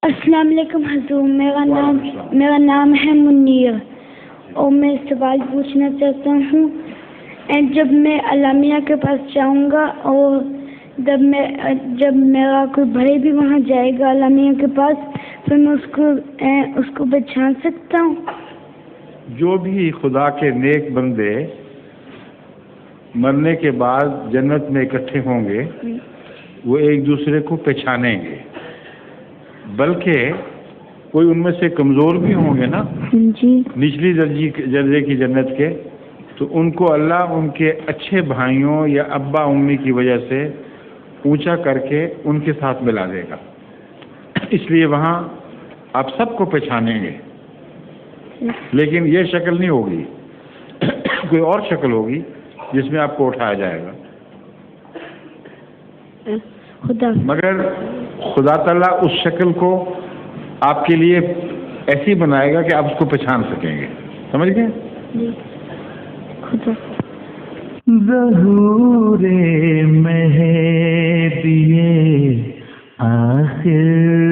السلام علیکم حضور، میرا نام ہے منیر اور میں سوال پوچھنا چاہتا ہوں. جب میں علامہ کے پاس جاؤں گا اور جب میرا کوئی بھائی بھی وہاں جائے گا علامہ کے پاس، پھر میں اس کو پہچان سکتا ہوں؟ جو بھی خدا کے نیک بندے مرنے کے بعد جنت میں اکٹھے ہوں گے وہ ایک دوسرے کو پہچانیں گے، بلکہ کوئی ان میں سے کمزور بھی ہوں گے نا جی، نچلی درجے کی جنت کے، تو ان کو اللہ ان کے اچھے بھائیوں یا ابا امی کی وجہ سے اونچا کر کے ان کے ساتھ ملا دے گا. اس لیے وہاں آپ سب کو پہچانیں گے، لیکن یہ شکل نہیں ہوگی، کوئی اور شکل ہوگی جس میں آپ کو اٹھایا جائے گا. مگر خدا تعالیٰ اس شکل کو آپ کے لیے ایسی بنائے گا کہ آپ اس کو پہچان سکیں گے. سمجھ گئے؟ ظہور مہدی آخر